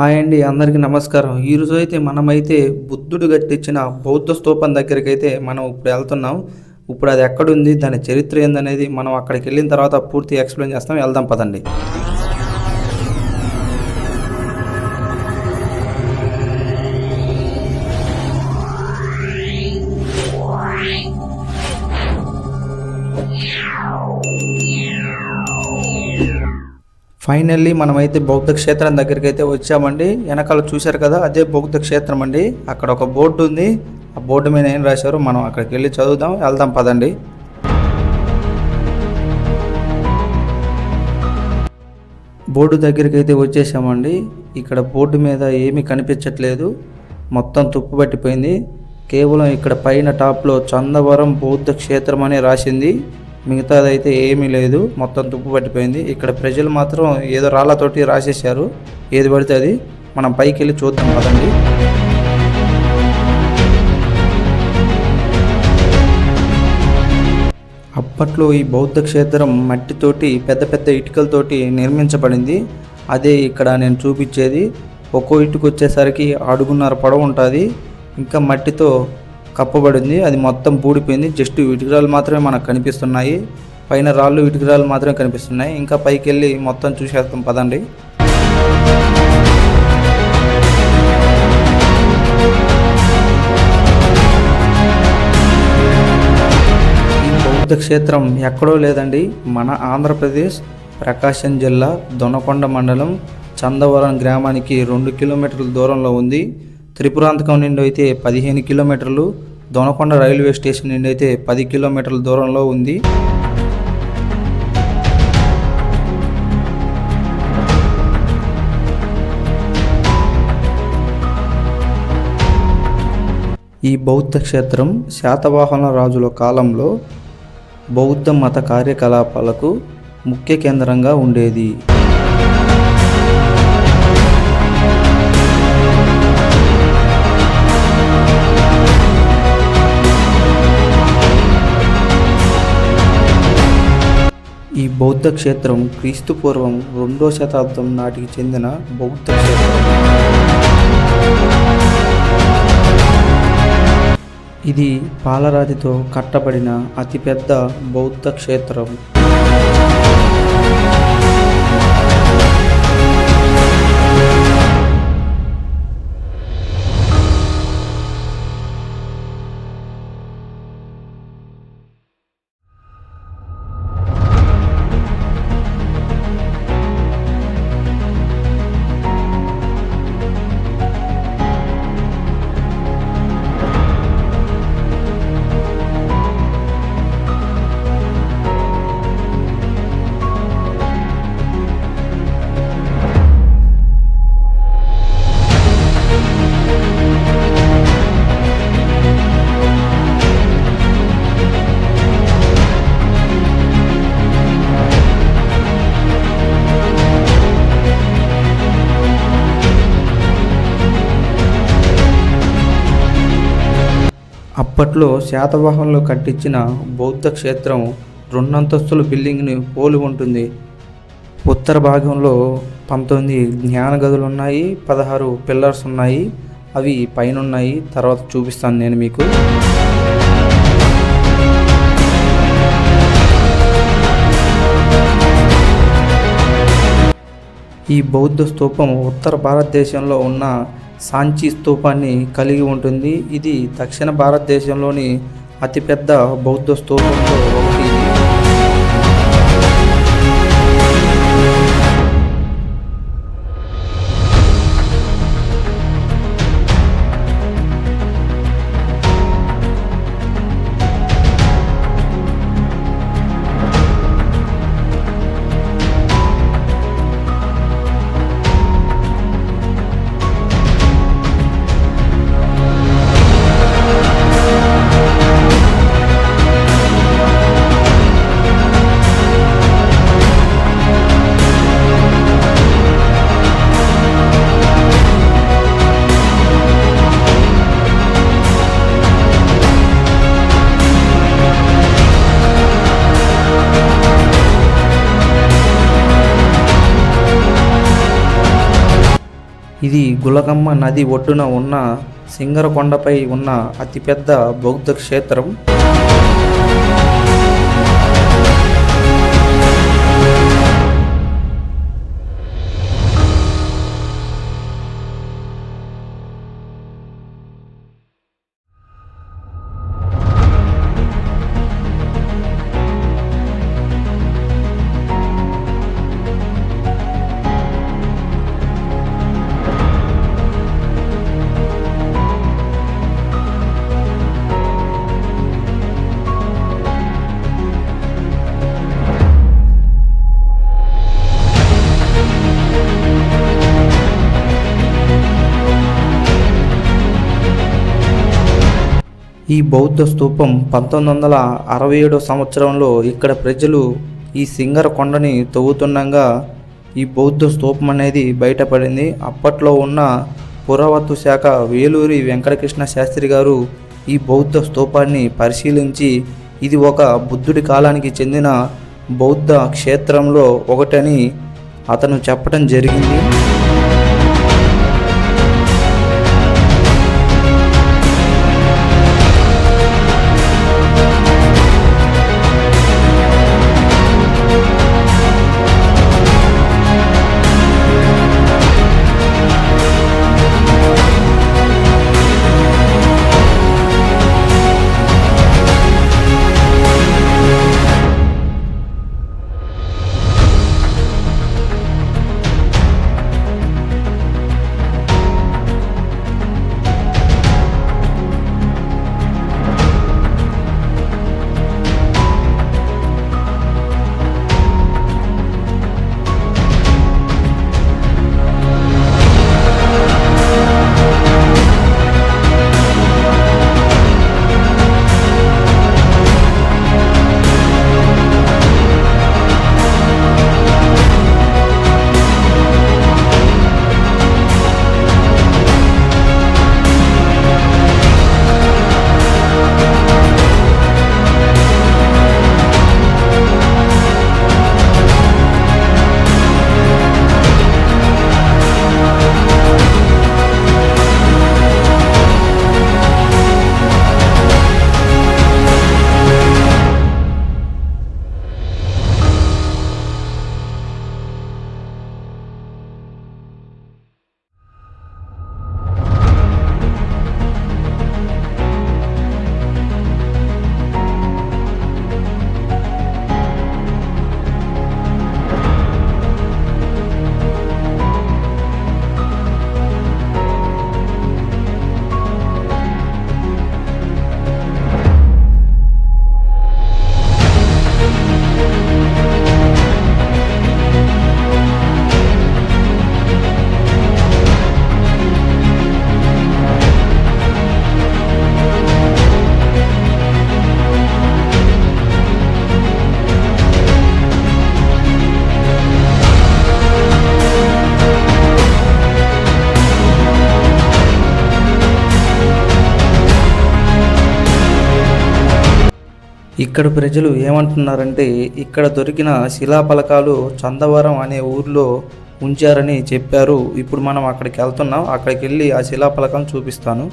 Hi అండి. అందరికీ నమస్కారం. ఈరోజు అయితే మనమైతే బుద్ధుడు కట్టించిన బౌద్ధ స్తూపం దగ్గరికైతే మనం ఇప్పుడు వెళ్తున్నాం. ఇప్పుడు అది ఎక్కడుంది, దాని చరిత్ర ఏందనేది మనం అక్కడికి వెళ్ళిన తర్వాత పూర్తిగా ఎక్స్‌ప్లెయిన్ చేస్తాం. వెళ్దాం పదండి. ఫైనల్లీ మనమైతే బౌద్ధ క్షేత్రం దగ్గరికైతే వచ్చామండి. వెనకాల చూశారు కదా, అదే బౌద్ధ క్షేత్రం అండి. అక్కడ ఒక బోర్డు ఉంది. ఆ బోర్డు మీద ఏం రాశారో మనం అక్కడికి వెళ్ళి చదువుదాం. వెళ్దాం పదండి. బోర్డు దగ్గరికి అయితే వచ్చేసామండి. ఇక్కడ బోర్డు మీద ఏమీ కనిపించట్లేదు, మొత్తం తుప్పు పట్టిపోయింది. కేవలం ఇక్కడ పైన టాప్లో చందవరం బౌద్ధ క్షేత్రం అని రాసింది. మిగతాదైతే ఏమీ లేదు, మొత్తం తుప్పు పట్టిపోయింది. ఇక్కడ ప్రజలు మాత్రం ఏదో రాళ్ళతోటి రాసేసారు, ఏది పడితే అది. మనం పైకి వెళ్ళి చూద్దాం పదండి. అప్పట్లో ఈ బౌద్ధ క్షేత్రం మట్టితోటి పెద్ద పెద్ద ఇటుకలతోటి నిర్మించబడింది. అదే ఇక్కడ నేను చూపించేది. ఒక్కో ఇటుకు వచ్చేసరికి అడుగున్నర పొడవు ఉంటుంది. ఇంకా మట్టితో కప్పబడింది, అది మొత్తం బూడిపోయింది. జస్ట్ ఇటుకరాలు మాత్రమే మనకు కనిపిస్తున్నాయి. పైన రాళ్ళు ఇటుకరాలు మాత్రమే కనిపిస్తున్నాయి. ఇంకా పైకి వెళ్ళి మొత్తం చూసేస్తాం పదండి. ఈ బౌద్ధ క్షేత్రం ఎక్కడో లేదండి, మన ఆంధ్రప్రదేశ్ ప్రకాశం జిల్లా దొనకొండ మండలం చందవరం గ్రామానికి 2 కిలోమీటర్ల దూరంలో ఉంది. త్రిపురాంతకం నుండి అయితే 15 కిలోమీటర్లు, దొనకొండ రైల్వే స్టేషన్ నుండి అయితే 10 కిలోమీటర్ల దూరంలో ఉంది. ఈ బౌద్ధ క్షేత్రం శాతవాహన రాజుల కాలంలో బౌద్ధ మత కార్యకలాపాలకు ముఖ్య కేంద్రంగా ఉండేది. ఈ బౌద్ధ క్షేత్రం క్రీస్తు పూర్వం 2వ శతాబ్దం నాటికి చెందిన బౌద్ధ క్షేత్రం. ఇది పాలరాతితో కట్టబడిన అతిపెద్ద బౌద్ధ క్షేత్రం. అప్పట్లో శాతవాహనులు కట్టించిన బౌద్ధ క్షేత్రం 2 అంతస్తుల బిల్డింగ్ని పోలి ఉంటుంది. ఉత్తర భాగంలో 19 జ్ఞాన గదులు ఉన్నాయి, 16 పిల్లర్స్ ఉన్నాయి. అవి పైన ఉన్నాయి, తర్వాత చూపిస్తాను నేను మీకు. ఈ బౌద్ధ స్తూపం ఉత్తర భారతదేశంలో ఉన్న సాంచి స్తూపాన్ని కలిగి ఉంటుంది. ఇది దక్షిణ భారతదేశంలోని అతిపెద్ద బౌద్ధ స్తూపంలో ఒకటి. ఇది గులకమ్మ నది ఒడ్డున ఉన్న సింగరకొండపై ఉన్న అతిపెద్ద బౌద్ధ క్షేత్రం. ఈ బౌద్ధ స్తూపం 1967 సంవత్సరంలో ఇక్కడ ప్రజలు ఈ సింగరకొండని తవ్వుతుండగా ఈ బౌద్ధ స్తూపం అనేది బయటపడింది. అప్పట్లో ఉన్న పురావస్తు శాఖ వేలూరి వెంకటకృష్ణ శాస్త్రి గారు ఈ బౌద్ధ స్తూపాన్ని పరిశీలించి ఇది ఒక బుద్ధుడి కాలానికి చెందిన బౌద్ధ క్షేత్రంలో ఒకటని అతను చెప్పడం జరిగింది. ఇక్కడ ప్రజలు ఏమంటున్నారంటే ఇక్కడ దొరికిన శిలాఫలకాలు చందవరం అనే ఊర్లో ఉంచారని చెప్పారు. ఇప్పుడు మనం అక్కడికి వెళ్తున్నాం. అక్కడికి వెళ్ళి ఆ శిలాఫలకం చూపిస్తాను.